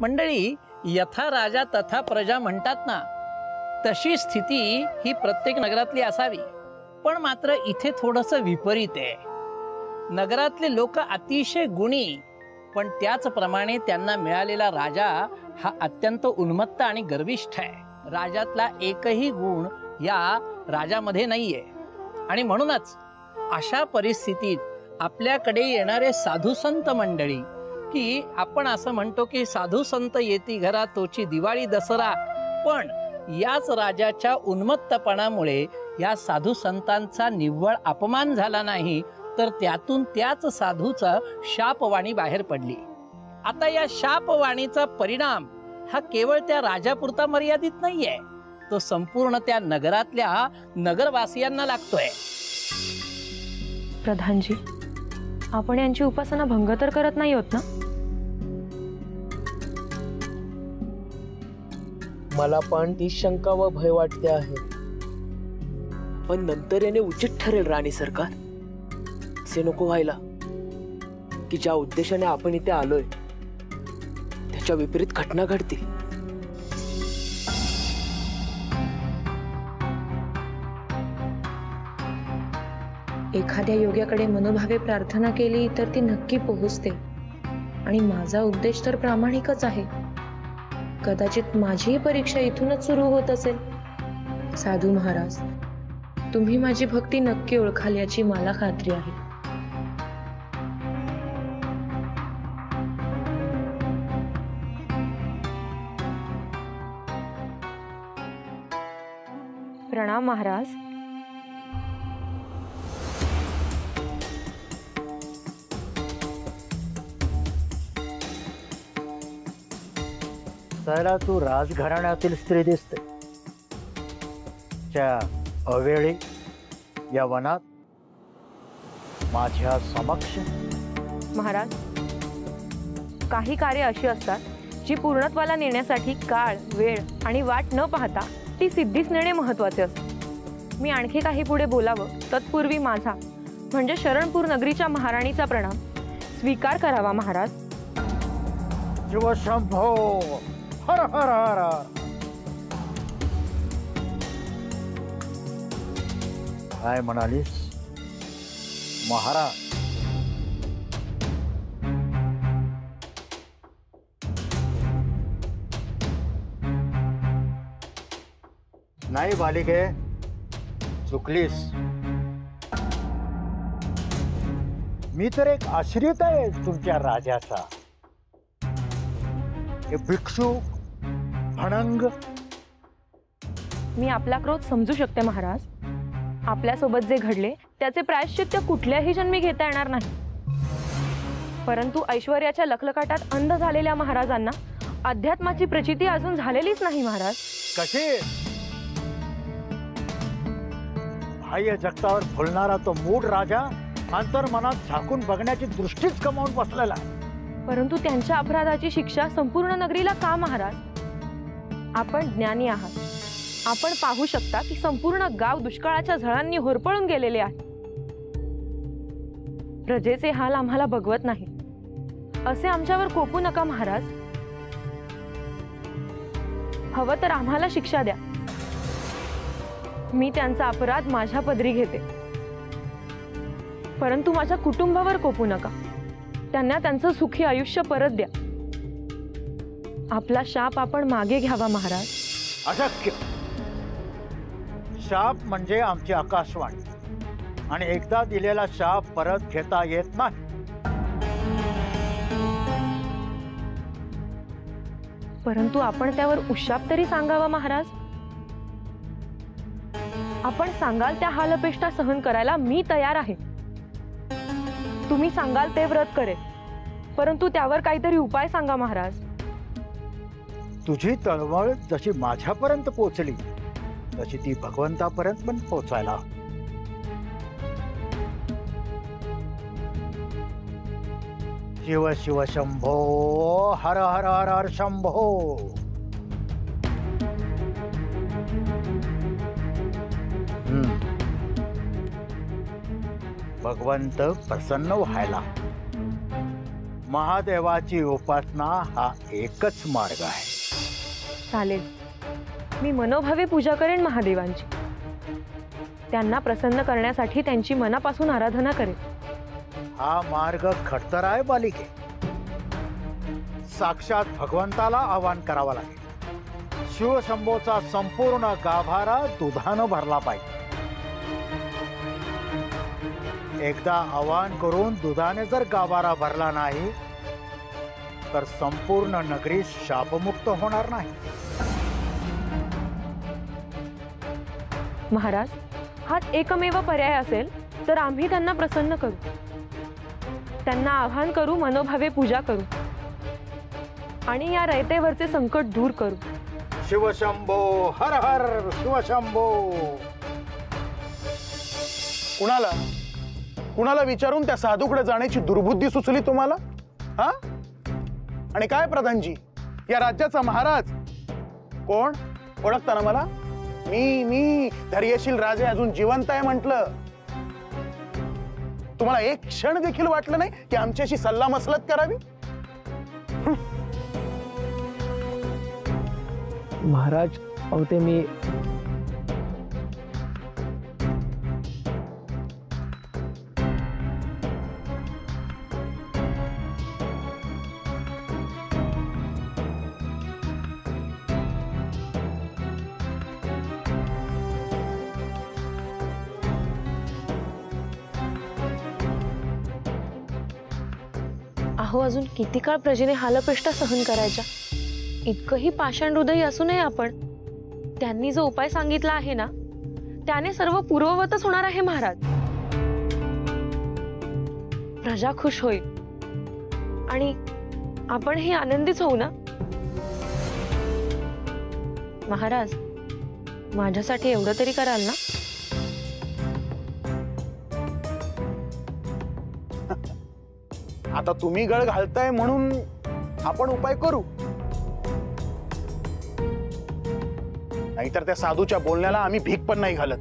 मंडळी, यथा राजा तथा प्रजा म्हणतात ना, तशी स्थिती ही प्रत्येक नगरातली असावी. पण मात्र इथे थोडंसं विपरीत आहे. नगरातले लोक अतिशय गुणी, पण त्याचप्रमाणे त्यांना मिळालेला राजा हा अत्यंत उन्मत्त आणि गर्विष्ठ आहे. राजातला एकही गुण या राजामध्ये नाहीये. आणि म्हणूनच अशा परिस्थितीत आपल्याकडे येणारे साधू संत मंडळी, की आपण असं म्हणतो की साधू संत येती घरा तोची दिवाळी दसरा, पण याच राजाच्या उन्मत्तपणामुळे या साधू संतांचा निव्वळ अपमान झाला नाही, तर त्यातून त्याच साधूचा शापवाणी बाहेर पडली. आता या शापवाणीचा परिणाम हा केवळ त्या राजापुरता मर्यादित नाहीये, तो संपूर्ण त्या नगरातल्या नगरवासियांना लागतोय. प्रधानजी, आपण यांची उपासना भंग तर करत नाही होत ना? मला पण ती शंका व भय वाटते आहे. पण नंतर याने उचित ठरेल राणी सरकार. असे नको व्हायला की ज्या उद्देशाने आपण इथे आलोय त्याच्या विपरीत घटना घडतील. एखाद्या योग्याकडे मनोभावे प्रार्थना केली तर ती नक्की पोहोचते. आणि माझा उद्देश तर प्रामाणिकच आहे. कदाचित माझीही परीक्षा इथूनच सुरू होत असेल. साधू महाराज, तुम्ही माझी भक्ती नक्की ओळखाल याची मला खात्री आहे. प्रणाम महाराज. त्याला तू राजघराण्यातील स्त्री दिसते. त्या अवेळी या वनात माझ्या समक्ष. महाराज, काही कार्य अशी असतात जी पूर्णत्वाला नेण्यासाठी काळ, वेळ आणि वाट न पाहता ती सिद्धीस नेणे महत्वाचे असते. मी आणखी काही पुढे बोलावं तत्पूर्वी माझा म्हणजे शरणपूर नगरीच्या महाराणीचा प्रणाम स्वीकार करावा. महाराज. शिवशंभो, हर हर हर. काय म्हणालीस महाराज? नाही बालिके, चुकलीस. मी तर एक आश्रित आहे तुमच्या राजाचा. हे भिक्षू भणंग. मी आपला क्रोध समजू शकते महाराज. आपल्यासोबत जे घडले त्याचे प्रायश्चित्त कुठल्याही जन्मी घेता येणार नाही. परंतु ऐश्वर्याच्या लखलकाटात अंध झालेल्या महाराजांना अध्यात्माची प्रचिती अजून झालेलीच नाही. महाराज. कशी? बाह्य जगतावर फुलणारा तो मूढ राजा अंतर्मनात झाकून बघण्याची दृष्टीच गमावून बसलेला. परंतु त्यांच्या अपराधाची शिक्षा संपूर्ण नगरीला का महाराज? आपण ज्ञानी आहात. आपण पाहू शकता की संपूर्ण गाव दुष्काळाच्या झळांनी होरपळून गेलेले आहे. प्रजेचे हाल आम्हाला बघवत नाही. असे आमच्यावर कोपू नका महाराज. हवं तर आम्हाला शिक्षा द्या. मी त्यांचा अपराध माझ्या पदरी घेते. परंतु माझ्या कुटुंबावर कोपू नका. त्यांना त्यांचं सुखी आयुष्य परत द्या. आपला शाप आपण मागे घ्यावा महाराज. अशक्य. शाप म्हणजे आमची आकाशवाणी आणि एकदा दिलेला शाप परत घेता येत नाही. परंतु आपण त्यावर उशाप तरी सांगावा महाराज. आपण सांगाल त्या हालअपेष्टा सहन करायला मी तयार आहे. तुम्ही सांगाल ते व्रत करेल. परंतु त्यावर काहीतरी उपाय सांगा महाराज. तुझी तळमळ जशी माझ्यापर्यंत पोहोचली तशी ती भगवंतापर्यंत पण पोहोचायला. शिव शिव शंभो, हर हर हर हर शंभो. भगवंत प्रसन्न व्हायला महादेवाची उपासना हा एकच मार्ग आहे. चालेल, मी मनोभावे पूजा करेन महादेवांची. त्यांना प्रसन्न करण्यासाठी त्यांची मनापासून आराधना करेन. हा मार्ग खडतर आहे बालिके. साक्षात भगवंताला आवाहन करावं लागेल. शिवशंभोचा संपूर्ण गाभारा दुधानं भरला पाहिजे. एकदा आवाहन करून दुधाने जर गाभारा भरला नाही तर संपूर्ण नगरी शापमुक्त होणार नाही. महाराज, हाच एकमेव पर्याय असेल तर आम्ही त्यांना प्रसन्न करू. त्यांना आवाहन करू, मनोभावे पूजा करू आणि या रयतेवरचे संकट दूर करू. शिवशंभो हर हर शिवशंभो. कुणाला विचारून त्या साधूकडे जाण्याची दुर्बुद्धी सुचली तुम्हाला? हा? आणि काय प्रधानजी, या राज्याचा महाराज कोण? ओळखता ना मला? मी धैर्यशील राजे अजून जिवंत आहे म्हटलं. तुम्हाला एक क्षण देखील वाटलं नाही की आमच्याशी सल्ला मसलत करावी? महाराज, अहो ते मी अहो, अजून किती काळ प्रजेने हालपेष्टा सहन करायच्या? इतकंही पाषाण हृदयी असू नये आपण. त्यांनी जो उपाय सांगितला आहे ना, त्याने सर्व पूर्ववतच होणार आहे महाराज. प्रजा खुश होईल आणि आपणही आनंदीच होऊ ना. महाराज, माझ्यासाठी एवढं तरी कराल ना? आता तुम्ही गळ घालताय म्हणून आपण उपाय करू, नाहीतर त्या साधूच्या बोलण्याला आम्ही भीक पण नाही घालत.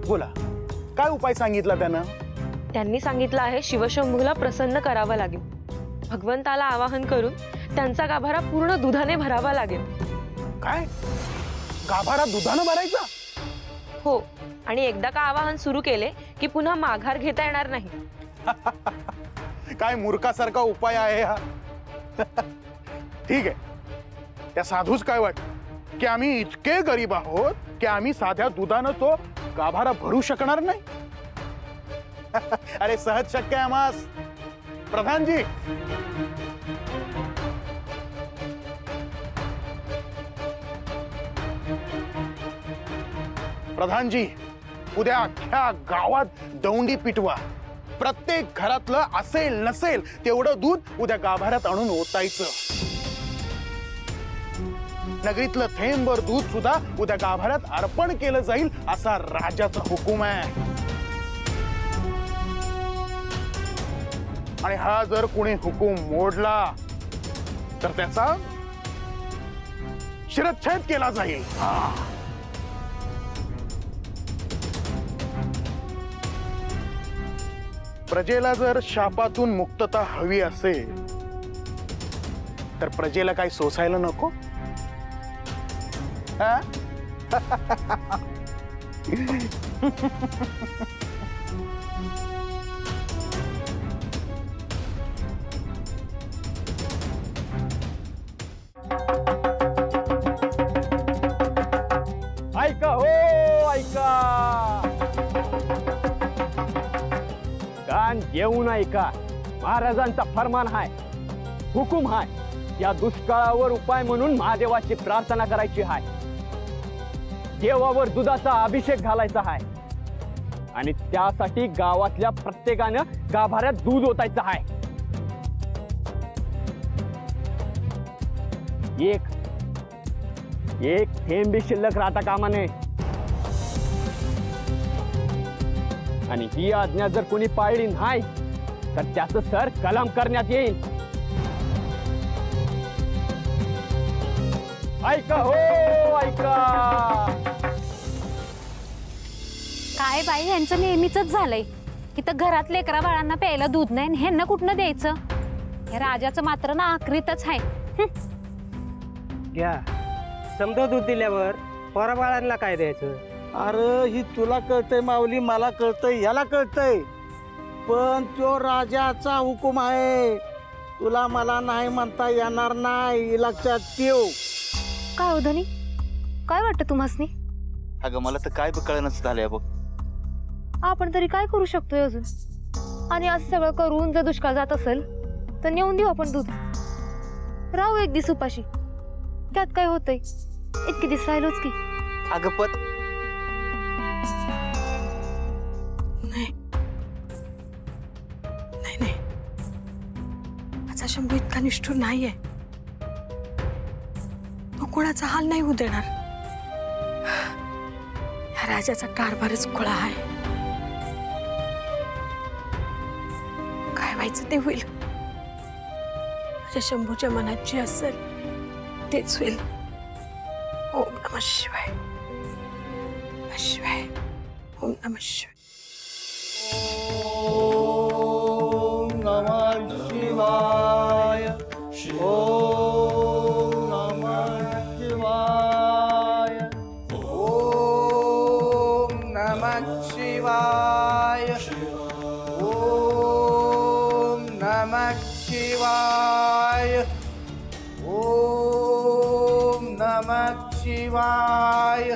बोला, काय उपाय सांगितला त्यानं? त्यांनी सांगितलं आहे शिवशंभूला प्रसन्न करावं लागेल. भगवंताला आवाहन करून त्यांचा गाभारा पूर्ण दुधाने भरावा लागेल. काय? गाभारा दुधानं भरायचा? हो, आणि एकदा का आवाहन सुरू केले की पुन्हा माघार घेता येणार नाही. काय मूर्खासारखा उपाय आहे हा. ठीक आहे, त्या साधूच काय वाटत की आम्ही इतके गरीब आहोत की आम्ही साध्या दुधानं तो गाभारा भरू शकणार नाही? अरे सहज शक्य आहे आम्हास. प्रधानजी, प्रधानजी, उद्या अख्ख्या गावात दौंडी पिटवा. प्रत्येक घरातलं असेल नसेल तेवढं दूध उद्या गाभाऱ्यात आणून ओतायचं. नगरीतलं थेंबभर दूध सुद्धा उद्या गाभाऱ्यात अर्पण केलं जाईल असा राजाचा हुकूम आहे. आणि हा जर कोणी हुकूम मोडला तर त्याचा शिरच्छेद केला जाईल. प्रजेला जर शापातून मुक्तता हवी असेल तर प्रजेला काय सोसायला नको? ऐका हो, ऐका, कान घेऊन ऐका. महाराजांचा फरमान हाय, हुकूम हाय. या दुष्काळावर उपाय म्हणून महादेवाची प्रार्थना करायची हाय. देवावर दुधाचा अभिषेक घालायचा हाय आणि त्यासाठी गावातल्या प्रत्येकानं गाभाऱ्यात दूध ओतायचं हाय. एक थेंबी शिल्लक राहता कामा नये. आणि ही आज्ञा जर कोणी पाळली नाही तर त्याचं सर कलम करण्यात येईल. ऐका हो, ऐका. काय बाई यांचं नेहमीच झालंय. इथं घरात लेकरा बाळांना प्यायला दूध नाही आणि ह्यांना कुठनं द्यायचं. या राजाचं मात्र ना आखरीतच आहे. घ्या. समजा दूध दिल्यावर पोरा बाळांना काय द्यायचं? अरे ही तुला कळतंय माऊली, मला कळतंय, याला कळतंय, पण तो राजाचा हुकूम आहे. तुला मला नाही म्हणता येणार नाही, लक्षात ठेव. काय हो धनी, काय वाटतं तुम्हासनी? अगं मला तर काय कळणच झालंय बघ. आपण तरी काय करू शकतोय अजून? आणि असं सगळं करून जर दुष्काळ जात असेल तर नेऊन देऊ आपण दूध. राहू एक दिवस उपाशी, त्यात काय होतंय? इतके दिवस राहिलोच की. अगं पण नाही, माझा शंभू इतका निष्ठुर नाहीये. तो कोणाचा हाल नाही होऊ देणार. या राजाचा कारभारच खुळा आहे. काय व्हायचं ते होईल. माझ्या शंभूच्या मनात जे असेल तेच होईल. ओम नमः शिवाय, नमः शिवाय, ओम नमः शिवाय. ओम नमः शिवाय, ओम नमः शिवाय, ओम नमः शिवाय, ओम नमः शिवाय,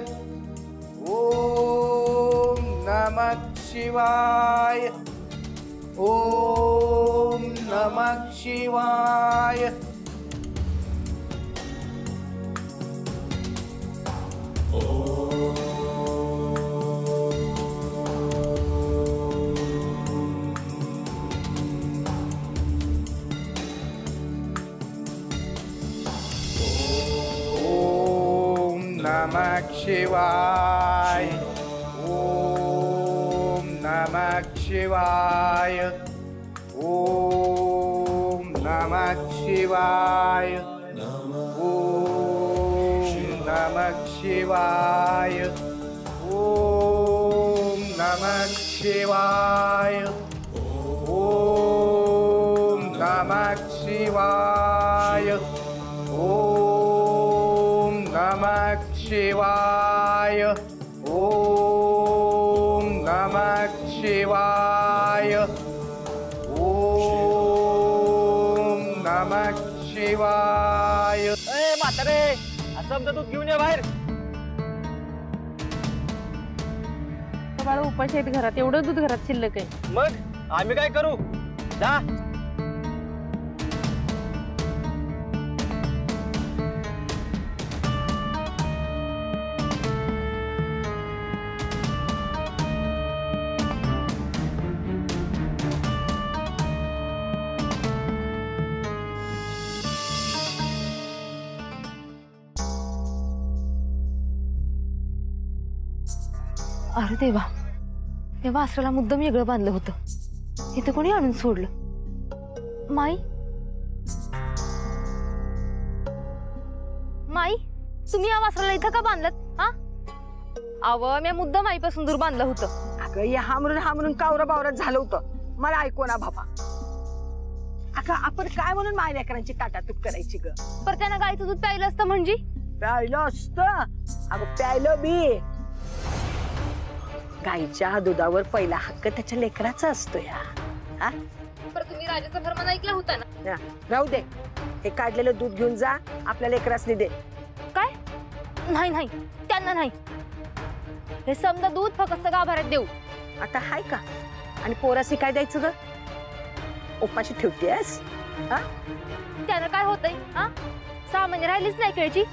ओम नमः शिवाय, ओम नमः शिवाय, ओम नमः शिवाय. ओम नमः शिवाय, ओम नमः शिवाय, ओम नमः शिवाय, ओम नमः शिवाय, ओम नमः शिवाय, ओम नमः शिवाय, ओम नमः शिवाय, ओम नमः शिवाय, ओम नमः शिवाय. ए म्हातारे, समजा दूध घेऊन ये बाहेर. बाळा उपाशी आहेत घरात, एवढं दूध घरात शिल्लक आहे. मग आम्ही काय करू? जा. अरे देवा, त्या वासराला मुद्दाम वेगळं बांधलं होतं. इथं कोणी आणून सोडलं? माई, माई, तुम्ही या वासराला इथं का बांधलं? हा, अव मी मुद्दाम आईपासून दूर बांधलं होतं. अगं या हामरून कावरा बावरात झालं होतं. मला ऐकू ना बाबा. अगं आपण काय म्हणून माय लेकरांची ताटातूट करायची ग? पर त्यानं गाईचं दूध प्यायलं असतं म्हणजे? प्यायलं असतं. अगं प्यायलं बी. गाईच्या दुधावर पहिला हक्क त्याच्या लेकराचा असतो या. पर तुम्ही राजाचा फरमान ऐकला होता ना? राहू दे, हे काढलेलं दूध घेऊन जा, आपल्या लेकरासनी दे. काय? नाही नाही, त्यांना नाही. हे समजा दूध फक्त गाभाऱ्यात देऊ. आता हाय का? आणि पोरासी काय द्यायचं ग? उपाशी ठेवतेस? त्यानं काय होतंय? सामान्य राहिलीच नाही केळची.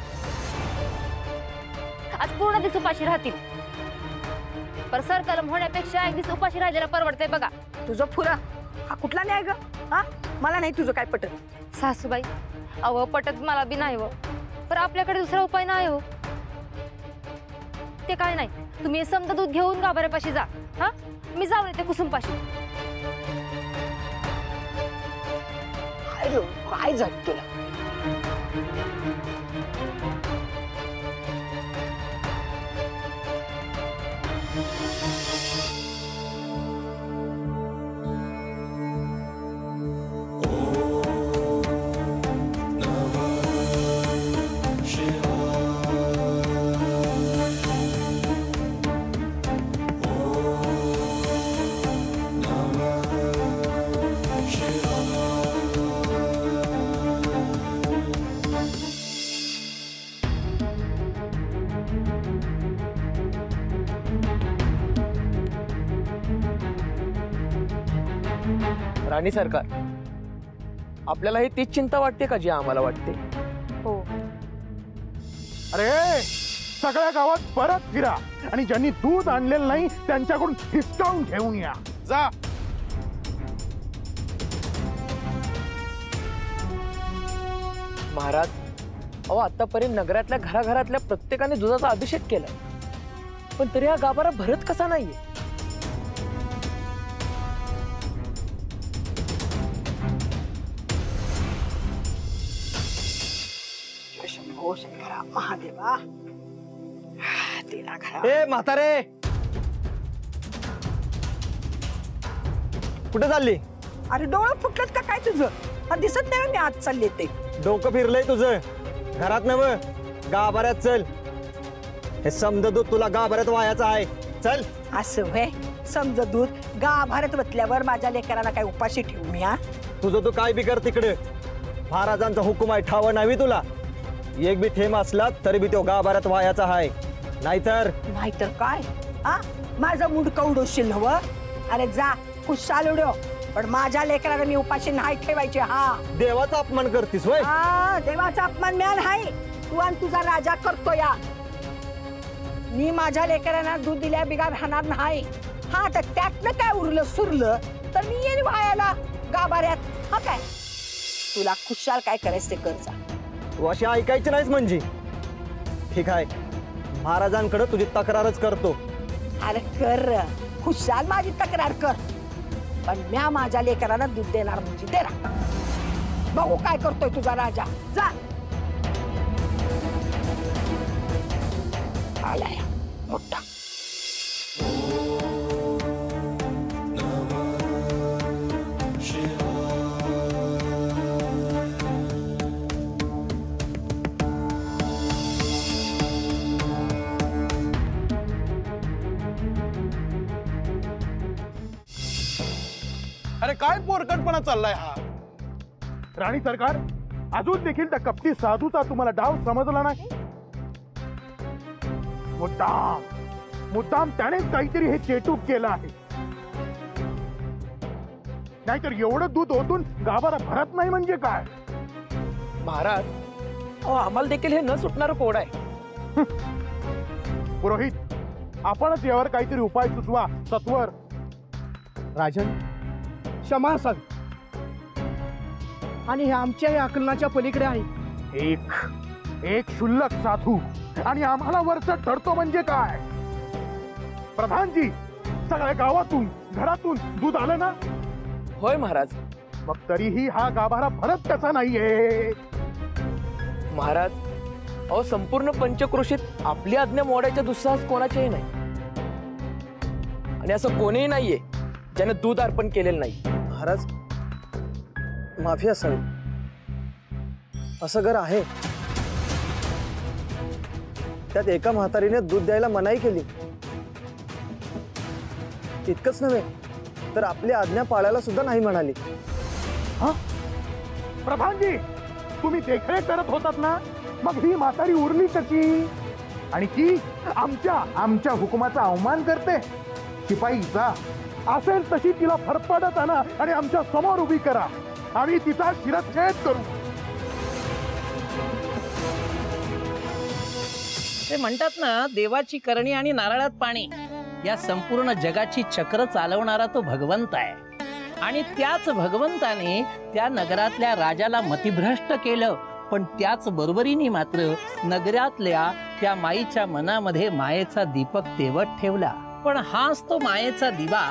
आज पूर्ण दिवस उपाशी राहतील. पर सरकलम होण्यापेक्षा एक दिवस उपाशी राहिलेला परवडतंय बघा. तुझं फुरा हा कुठला न्याय ग? मला नाही तुझं काय पटत. सासूबाई, अव पटत मला बी नाही हो. पर आपल्याकडे दुसरा उपाय नाही हो. ते काय नाही, तुम्ही समजा दूध घेऊन गाभाऱ्यापाशी जा. मी जाऊन येते कुसुमपाशी. काय झालं तुला? राणी सरकार, आपल्याला ही तीच चिंता वाटते का जी आम्हाला वाटते? हो. अरे सगळ्या गावात परत फिरा आणि ज्यांनी दूध आणलेलं नाही त्यांच्याकडून हिसकावून घेऊन या. जा. महाराज, अहो आतापर्यंत नगरातल्या घराघरातल्या प्रत्येकाने दुधाचा अभिषेक केला, पण तरी हा गाभारा भरत कसा नाहीये? शंभो शंकरा महादेवा. तिला घरा. ए म्हातारे, कुठे चालली? अरे डोळं फुटलं का काय तुझं? दिसत नाही मी आज चालले ते. डोकं फिरलंय तुझं? घरात नव गाभाऱ्यात चल. हे समजा दूध तुला गाभाऱ्यात वायाचं आहे. चल. असं व्हय? समजा दूध गाभाऱ्यात वतल्यावर माझ्या लेकराला काय उपाशी ठेवू मी? तुझं तू काय बी कर तिकडे. महाराजांचा हुकूम आहे, ठाव नाही तुला. एक बी थेंब असला तरी बी तो गाभाऱ्यात वायाचा आहे. नाहीतर काय? माझं मुंडकं उडवशील हव? अरे जा खुशाल उडव, पण माझ्या लेकराला मी उपाशी नाही ठेवायचे. देवाचा अपमान करतीस वय? देवाचा अपमान मिळाला आहे. तू आणि तुझा राजा करतो या. मी माझ्या लेकरांना दूध दिल्या बिगार राहणार नाही. तर त्यातलं काय उरलं सुरलं तर मी येईन वायाला गाभाऱ्यात. काय तुला खुशाल काय करायचं ते कर जा. तू अशी ऐकायची नाहीस म्हणजे? ठीक आहे, महाराजांकडे तुझी तक्रारच करतो. अरे कर खुशाल माझी तक्रार कर, पण म्या माझ्या लेकरांना दूध देणार म्हणजे देणार. बघू काय करतोय तुझा राजा. जा. आलाय मोठा. अरे काय पोरकटपणा चाललाय हा? राणी सरकार, अजून देखील त्या कपटी साधूचा तुम्हाला डाव समजला नाही? मुद्दाम त्यानेच काहीतरी हे चेटूक केलं आहे. नाहीतर एवढं दूध ओतून गाभारा भरत नाही म्हणजे काय? महाराज, अहो आम्हाला देखील हे न सुटणारं कोड आहे. पुरोहित, आपणच यावर काहीतरी उपाय सुचवा सत्वर. राजन, क्षमा असावी आणि हे आमच्याही आकलनाच्या पलीकडे आहे. एक क्षुल्लक साधू आणि आम्हाला वरच ठरतो म्हणजे काय? प्रधानजी, सगळ्या गावातून घरातून दूध आलं ना? होय महाराज. मग तरीही हा गाभारा भरत कसा नाहीये? महाराज, अहो संपूर्ण पंचक्रोशीत आपली आज्ञा मोडायच्या दुस्साहस कोणाचेही नाही, आणि असं कोणीही नाहीये ज्याने दूध अर्पण केलेलं नाही. महाराज, माफी असावी. असं घर आहे, त्यात एका म्हातारीने दूध द्यायला मनाई केली. इतकंच नव्हे तर आपली आज्ञा पाळायला सुद्धा नाही म्हणाली. प्रधानजी, तुम्ही देखरेख करत होतात ना, मग ही म्हातारी उरली कशी? आणि ती आमच्या हुकुमाचा अवमान करते. शिपाईचा असेल तशी तिला फरफडत आणा आणि आमच्या समोर उभी करा. आम्ही तिचा शिरच्छेद करू. ते म्हणतात ना, देवाची करणी आणि नारळात पाणी, या संपूर्ण जगाची चक्र चालवणारा तो भगवंत आहे. आणि त्याच भगवंताने त्या नगरातल्या राजाला मतिभ्रष्ट केलं, पण त्याच बरोबरीने मात्र नगरातल्या त्या माईच्या मनामध्ये मायेचा दीपक तेवत ठेवला. पण हाच तो मायेचा दिवा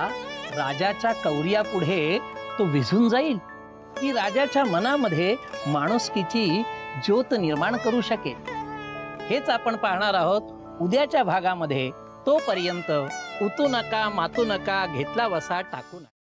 राजाच्या कौर्यापुढे तो विझून जाईल की राजाच्या मनामध्ये माणुसकीची ज्योत निर्माण करू शकेल? हेच आपण पाहणार आहोत उद्याच्या भागामध्ये. तोपर्यंत उतू नका, मातू नका, घेतला वसा टाकू नका.